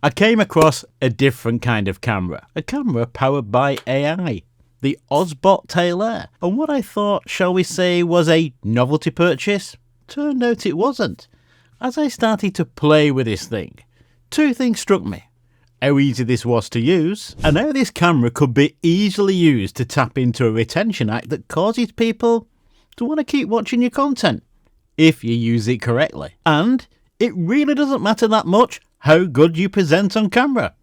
I came across a different kind of camera, a camera powered by AI, the Obsbot Tail Air, and what I thought, shall we say, was a novelty purchase, turned out it wasn't. As I started to play with this thing, two things struck me: how easy this was to use, and how this camera could be easily used to tap into a retention hack that causes people to want to keep watching your content, if you use it correctly. And it really doesn't matter that much how good you present on camera.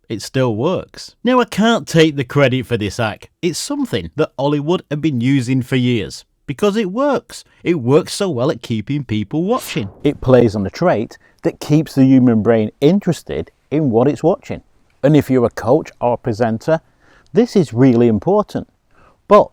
It still works. Now, I can't take the credit for this hack. It's something that Hollywood have been using for years, because it works. It works so well at keeping people watching. It plays on a trait that keeps the human brain interested in what it's watching. And if you're a coach or a presenter, this is really important. But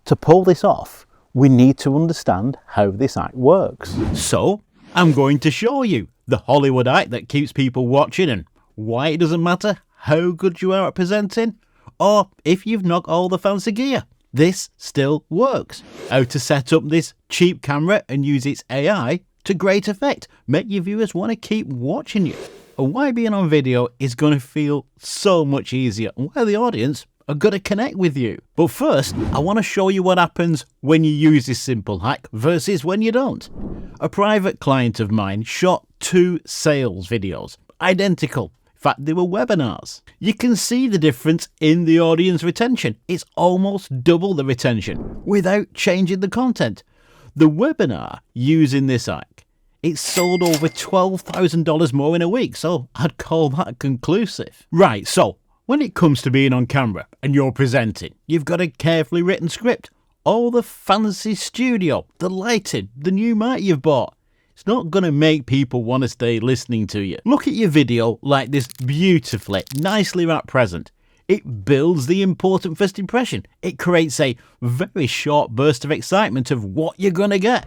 to pull this off, we need to understand how this hack works. So I'm going to show you the Hollywood hack that keeps people watching and why it doesn't matter how good you are at presenting or if you've knocked all the fancy gear. This still works. How to set up this cheap camera and use its AI to great effect. Make your viewers want to keep watching you. And why being on video is going to feel so much easier, and why the audience are going to connect with you. But first, I want to show you what happens when you use this simple hack versus when you don't. A private client of mine shot 2 sales videos, identical. In fact, they were webinars. You can see the difference in the audience retention. It's almost double the retention without changing the content. The webinar using this hack, it sold over $12,000 more in a week, so I'd call that conclusive. Right, so when it comes to being on camera and you're presenting, you've got a carefully written script, all the fancy studio, the lighting, the new mic you've bought. It's not going to make people want to stay listening to you. Look at your video like this beautifully, nicely wrapped present. It builds the important first impression. It creates a very short burst of excitement of what you're going to get.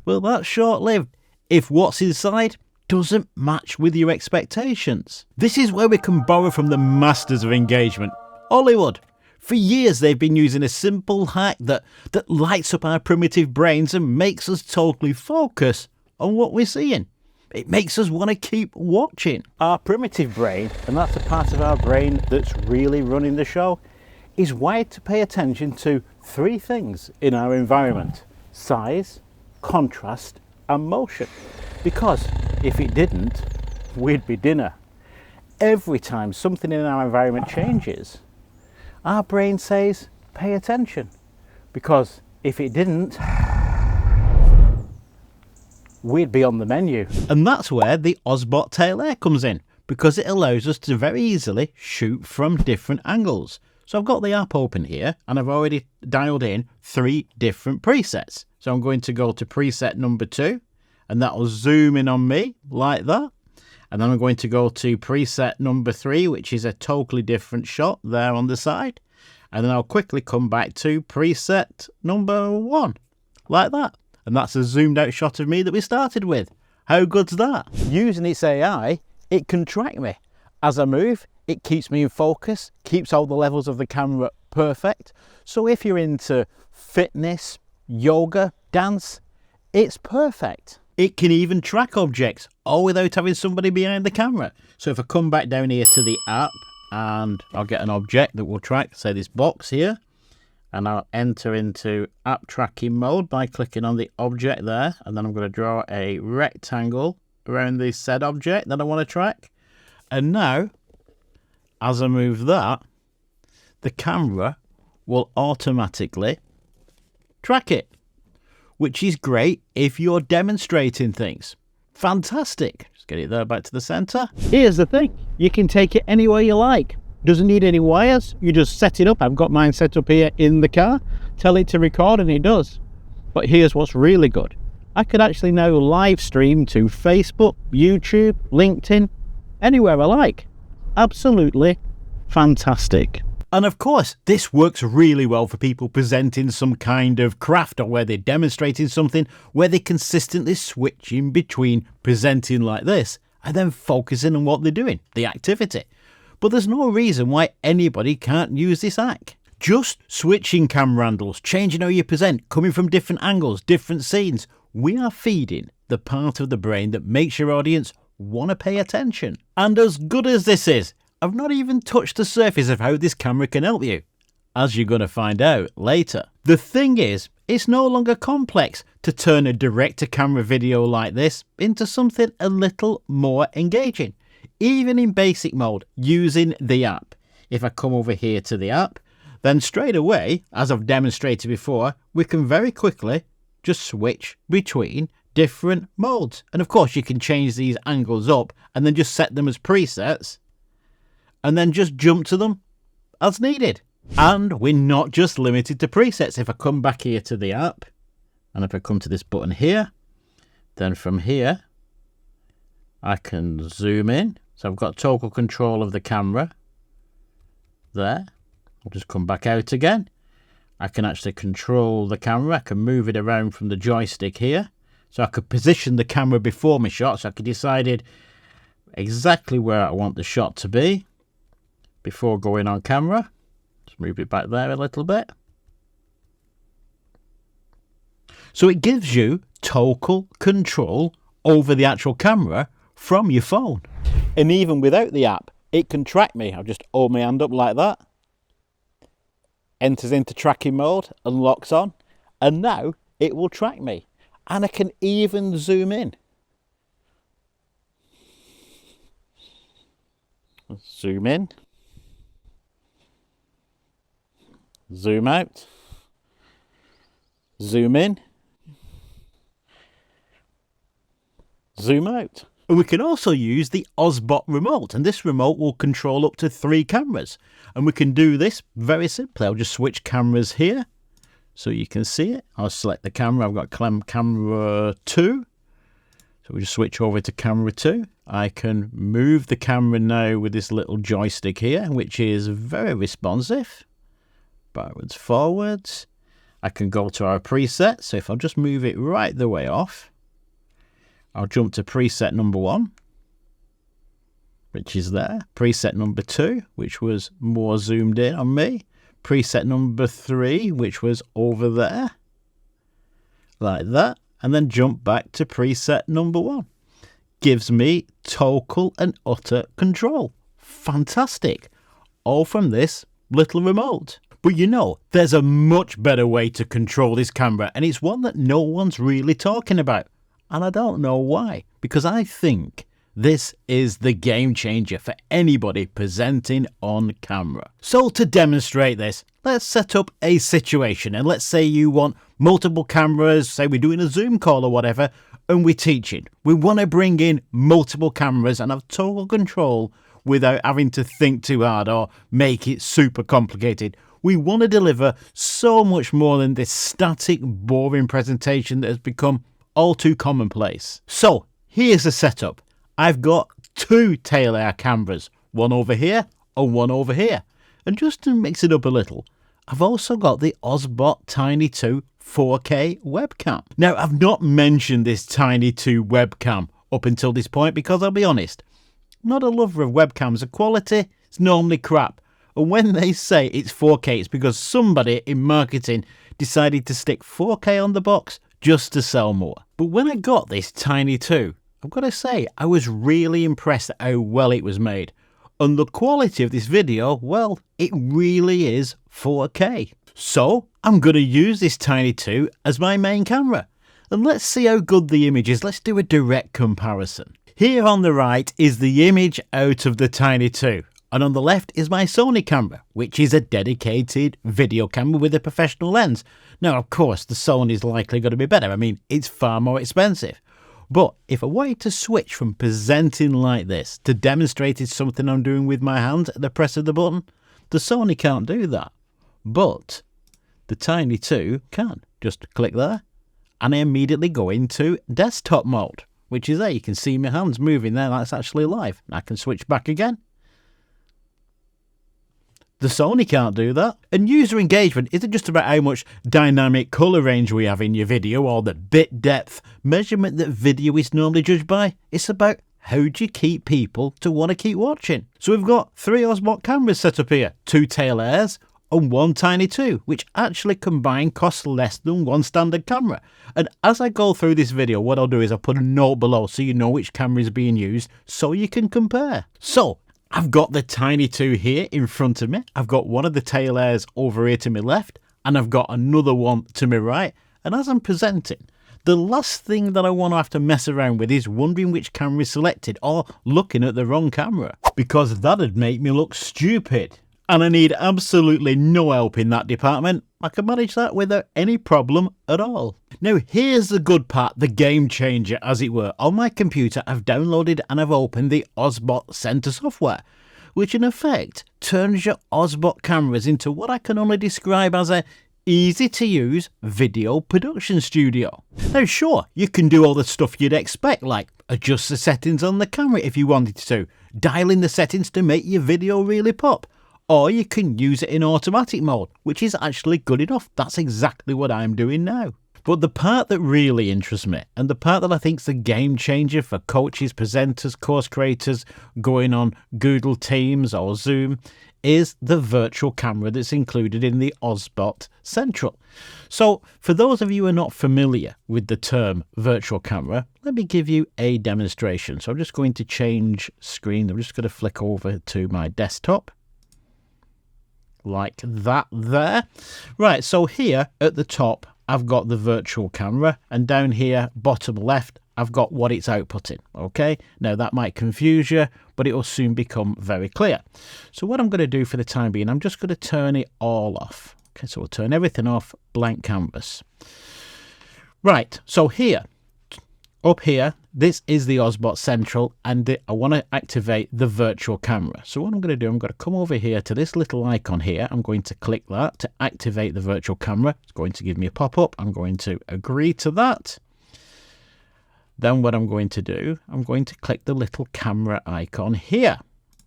Well, that's short-lived if what's inside doesn't match with your expectations. This is where we can borrow from the masters of engagement, Hollywood. For years they've been using a simple hack that lights up our primitive brains and makes us totally focus on what we're seeing. It makes us want to keep watching. Our primitive brain, and that's the part of our brain that's really running the show, is wired to pay attention to 3 things in our environment: size, contrast, and motion. Because if it didn't, we'd be dinner. Every time something in our environment changes, our brain says, pay attention. Because if it didn't, we'd be on the menu. And that's where the Obsbot Tail Air comes in, because it allows us to very easily shoot from different angles. So I've got the app open here and I've already dialed in 3 different presets. So I'm going to go to preset number 2 and that will zoom in on me like that. And then I'm going to go to preset number 3, which is a totally different shot there on the side. And then I'll quickly come back to preset number 1 like that. And that's a zoomed out shot of me that we started with. How good's that? Using its AI, it can track me. As I move, it keeps me in focus, keeps all the levels of the camera perfect. So if you're into fitness, yoga, dance, it's perfect. It can even track objects, all without having somebody behind the camera. So if I come back down here to the app and I'll get an object that will track, say this box here, and I'll enter into app tracking mode by clicking on the object there, and then I'm going to draw a rectangle around the said object that I want to track. And now, as I move that, the camera will automatically track it, which is great if you're demonstrating things. Fantastic. Just get it there back to the center. Here's the thing, you can take it anywhere you like. Doesn't need any wires, you just set it up. I've got mine set up here in the car, tell it to record and it does. But here's what's really good. I could actually now live stream to Facebook, YouTube, LinkedIn, anywhere I like. Absolutely fantastic. And of course, this works really well for people presenting some kind of craft or where they're demonstrating something where they're consistently switching between presenting like this and then focusing on what they're doing, the activity. But there's no reason why anybody can't use this hack. Just switching camera handles, changing how you present, coming from different angles, different scenes. We are feeding the part of the brain that makes your audience want to pay attention. And as good as this is, I've not even touched the surface of how this camera can help you, as you're going to find out later. The thing is, it's no longer complex to turn a direct-to-camera video like this into something a little more engaging, even in basic mode using the app. If I come over here to the app, then straight away, as I've demonstrated before, we can very quickly just switch between different modes. And of course, you can change these angles up and then just set them as presets and then just jump to them as needed. And we're not just limited to presets. If I come back here to the app and if I come to this button here, then from here, I can zoom in. So I've got total control of the camera there. I'll just come back out again. I can actually control the camera. I can move it around from the joystick here. So I could position the camera before my shot. So I could decide exactly where I want the shot to be before going on camera. Just move it back there a little bit. So it gives you total control over the actual camera from your phone. And even without the app, it can track me. I'll just hold my hand up like that. Enters into tracking mode and locks on. And now it will track me. And I can even zoom in. Zoom in. Zoom out. Zoom in. Zoom out. And we can also use the Obsbot remote, and this remote will control up to 3 cameras. And we can do this very simply. I'll just switch cameras here so you can see it. I'll select the camera. I've got camera 2. So we just switch over to camera 2. I can move the camera now with this little joystick here, which is very responsive. Backwards, forwards. I can go to our preset. So if I'll just move it right the way off, I'll jump to preset number 1, which is there. Preset number 2, which was more zoomed in on me. Preset number 3, which was over there, like that. And then jump back to preset number 1. Gives me total and utter control. Fantastic. All from this little remote. But you know, there's a much better way to control this camera, and it's one that no one's really talking about. And I don't know why, because I think this is the game changer for anybody presenting on camera. So to demonstrate this, let's set up a situation, and let's say you want multiple cameras, say we're doing a Zoom call or whatever, and we're teaching. We want to bring in multiple cameras and have total control without having to think too hard or make it super complicated. We want to deliver so much more than this static, boring presentation that has become all too commonplace. So here's the setup. I've got 2 Tail Air cameras, one over here and one over here. And just to mix it up a little, I've also got the Obsbot Tiny 2 4K webcam. Now, I've not mentioned this Tiny 2 webcam up until this point because I'll be honest, I'm not a lover of webcams. The quality is normally crap. And when they say it's 4K, it's because somebody in marketing decided to stick 4K on the box just to sell more. But when I got this Tiny 2, I've got to say, I was really impressed at how well it was made. And the quality of this video, well, it really is 4K. So I'm going to use this Tiny 2 as my main camera. And let's see how good the image is. Let's do a direct comparison. Here on the right is the image out of the Tiny 2. And on the left is my Sony camera, which is a dedicated video camera with a professional lens. Now, of course, the Sony is likely going to be better. I mean, it's far more expensive. But if I wanted to switch from presenting like this to demonstrating something I'm doing with my hands at the press of the button, the Sony can't do that. But the Tiny 2 can. Just click there, and I immediately go into desktop mode, which is there. You can see my hands moving there. That's actually live. I can switch back again. The Sony can't do that. And user engagement isn't just about how much dynamic colour range we have in your video or the bit depth measurement that video is normally judged by. It's about how do you keep people to want to keep watching. So we've got 3 Obsbot cameras set up here. 2 Tail Airs, and one Tiny 2, which actually combined costs less than one standard camera. And as I go through this video, what I'll do is I'll put a note below so you know which camera is being used so you can compare. So I've got the Tiny 2 here in front of me. I've got one of the Tail Airs over here to my left, and I've got another one to my right. And as I'm presenting, the last thing that I want to have to mess around with is wondering which camera is selected or looking at the wrong camera, because that'd make me look stupid. And I need absolutely no help in that department. I can manage that without any problem at all. Now here's the good part, the game changer as it were. On my computer I've downloaded and I've opened the OSBOT Center software, which in effect turns your OSBOT cameras into what I can only describe as a easy to use video production studio. Now sure, you can do all the stuff you'd expect, like adjust the settings on the camera if you wanted to, dial in the settings to make your video really pop, or you can use it in automatic mode, which is actually good enough. That's exactly what I'm doing now. But the part that really interests me, and the part that I think is the game changer for coaches, presenters, course creators going on Google Teams or Zoom, is the virtual camera that's included in the OSBOT Central. So for those of you who are not familiar with the term virtual camera, let me give you a demonstration. So I'm just going to change screen. I'm just going to flick over to my desktop. Like that there. Right, so here at the top I've got the virtual camera, and down here bottom left I've got what it's outputting. Okay, now that might confuse you, but it will soon become very clear. So what I'm going to do for the time being, I'm just going to turn it all off. Okay, so we'll turn everything off, blank canvas. Right, so here, up here, this is the OSBOT Central, and I want to activate the virtual camera. So what I'm going to do, I'm going to come over here to this little icon here. I'm going to click that to activate the virtual camera. It's going to give me a pop-up. I'm going to agree to that. Then what I'm going to do, I'm going to click the little camera icon here.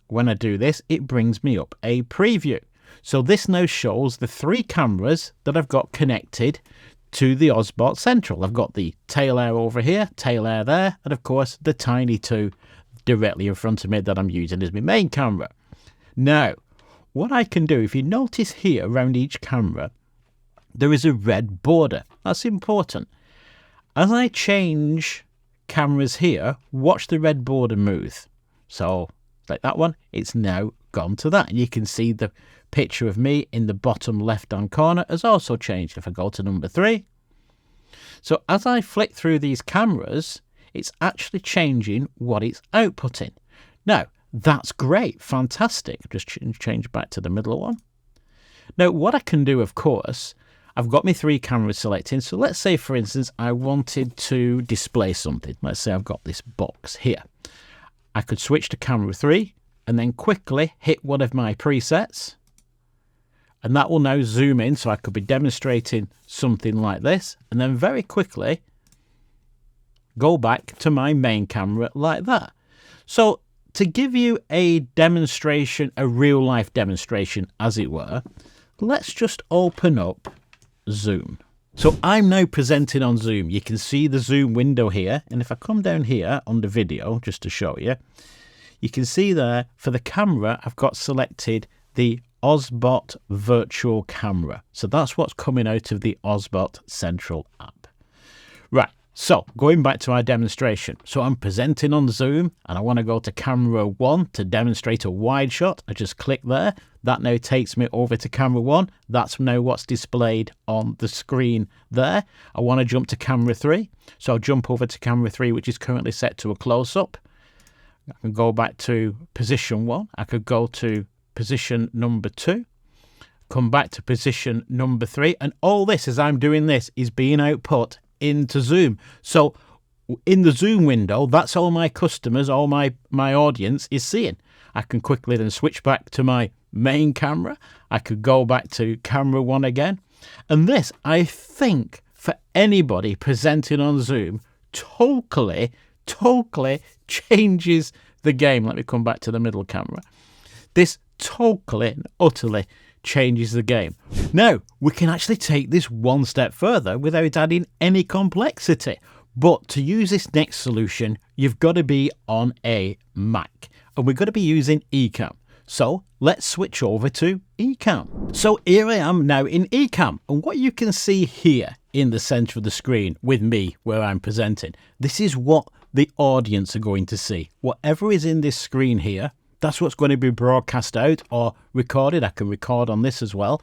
When I do this, it brings me up a preview. So this now shows the 3 cameras that I've got connected to the OSBOT Central. I've got the Tail Air over here, Tail Air there, and of course the Tiny 2 directly in front of me that I'm using as my main camera. Now, what I can do, if you notice here around each camera, there is a red border. That's important. As I change cameras here, watch the red border move. So, like that one, it's now gone to that. And you can see the picture of me in the bottom left-hand corner has also changed. If I go to number 3. So as I flick through these cameras, it's actually changing what it's outputting. Now, that's great, fantastic. Just change back to the middle one. Now, what I can do, of course, I've got my 3 cameras selected. So let's say, for instance, I wanted to display something. Let's say I've got this box here. I could switch to camera 3 and then quickly hit one of my presets. And that will now zoom in, so I could be demonstrating something like this. And then very quickly go back to my main camera like that. So to give you a demonstration, a real life demonstration as it were, let's just open up Zoom. So I'm now presenting on Zoom. You can see the Zoom window here. And if I come down here under video, just to show you, you can see there for the camera, I've got selected the OSBOT virtual camera. So that's what's coming out of the OSBOT Central app. Right, so going back to our demonstration. So I'm presenting on Zoom and I want to go to camera 1 to demonstrate a wide shot. I just click there. That now takes me over to camera 1. That's now what's displayed on the screen there. I want to jump to camera 3. So I'll jump over to camera 3, which is currently set to a close-up. I can go back to position 1. I could go to position number 2, come back to position number 3, and all this, as I'm doing this, is being output into Zoom. So in the Zoom window, that's all my customers, all my audience is seeing. I can quickly then switch back to my main camera. I could go back to camera 1 again. And this, I think, for anybody presenting on Zoom, totally changes the game. Let me come back to the middle camera. This totally and utterly changes the game. Now, we can actually take this one step further without adding any complexity. But to use this next solution, you've got to be on a Mac. And we're going to be using Ecamm. So let's switch over to Ecamm. So here I am now in Ecamm, and what you can see here in the center of the screen with me where I'm presenting, this is what the audience are going to see. Whatever is in this screen here, that's what's going to be broadcast out or recorded. I can record on this as well.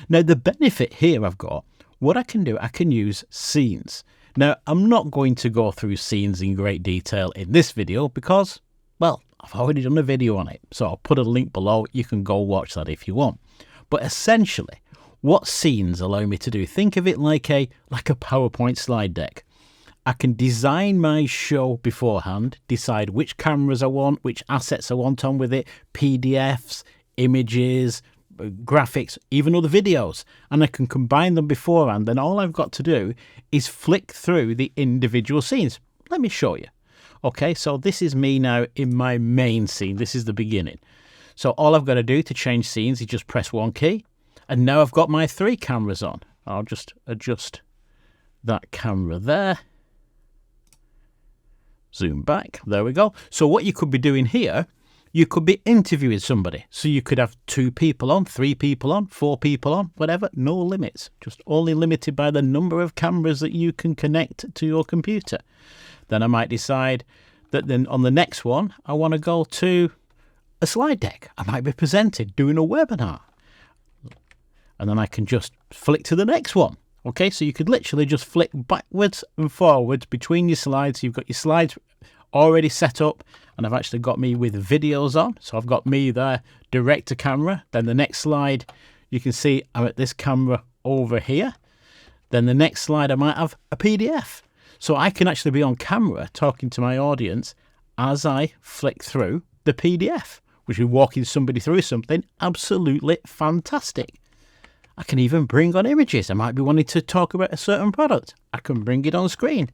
Now the benefit here I've got, what I can do, I can use scenes. Now I'm not going to go through scenes in great detail in this video because, well, I've already done a video on it. So I'll put a link below. You can go watch that if you want. But essentially, what scenes allow me to do, think of it like a PowerPoint slide deck. I can design my show beforehand, decide which cameras I want, which assets I want on with it, PDFs, images, graphics, even other videos, and I can combine them beforehand. Then all I've got to do is flick through the individual scenes. Let me show you. Okay, so this is me now in my main scene. This is the beginning. So all I've got to do to change scenes is just press one key, and now I've got my 3 cameras on. I'll just adjust that camera there. Zoom back. There we go. So what you could be doing here, you could be interviewing somebody. So you could have 2 people on, 3 people on, 4 people on, whatever. No limits. Just only limited by the number of cameras that you can connect to your computer. Then I might decide that then on the next one, I want to go to a slide deck. I might be presenting, doing a webinar. And then I can just flick to the next one. Okay, so you could literally just flick backwards and forwards between your slides. You've got your slides already set up, and I've actually got me with videos on. So I've got me there, direct to camera. Then the next slide, you can see I'm at this camera over here. Then the next slide, I might have a PDF. So I can actually be on camera talking to my audience as I flick through the PDF, which is walking somebody through something absolutely fantastic. I can even bring on images. I might be wanting to talk about a certain product. I can bring it on screen.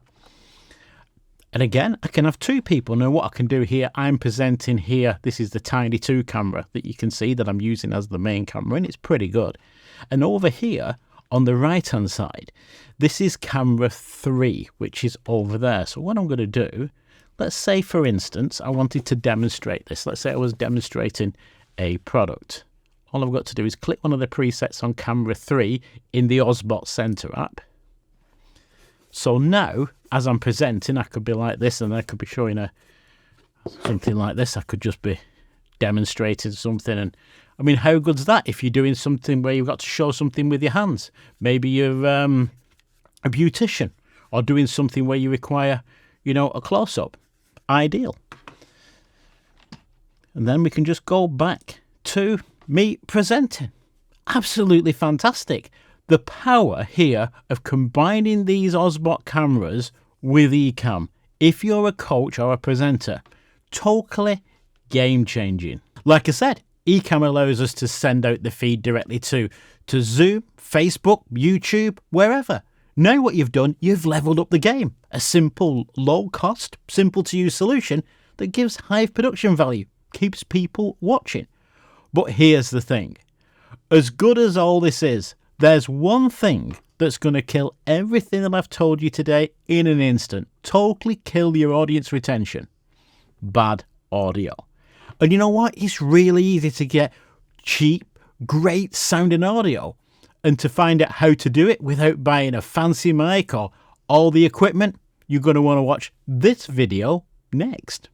And again, I can have 2 people. Now what I can do here, I'm presenting here. This is the Tiny 2 camera that you can see that I'm using as the main camera, and it's pretty good. And over here, on the right hand side, this is camera 3, which is over there. So what I'm going to do, let's say for instance I wanted to demonstrate this. Let's say I was demonstrating a product. All I've got to do is click one of the presets on camera 3 in the Obsbot Center app. So now as I'm presenting, I could be like this, and I could be showing something like this. I could just be demonstrating something. And I mean, how good's that if you're doing something where you've got to show something with your hands? Maybe you're a beautician, or doing something where you require, you know, a close-up. Ideal. And then we can just go back to me presenting. Absolutely fantastic. The power here of combining these Obsbot cameras with Ecamm. If you're a coach or a presenter, totally game-changing. Like I said, Ecamm allows us to send out the feed directly to Zoom, Facebook, YouTube, wherever. Now what you've done, you've leveled up the game. A simple, low-cost, simple-to-use solution that gives high production value, keeps people watching. But here's the thing. As good as all this is, there's one thing that's going to kill everything that I've told you today in an instant. Totally kill your audience retention. Bad audio. And you know what? It's really easy to get cheap, great sounding audio. And to find out how to do it without buying a fancy mic or all the equipment, you're going to want to watch this video next.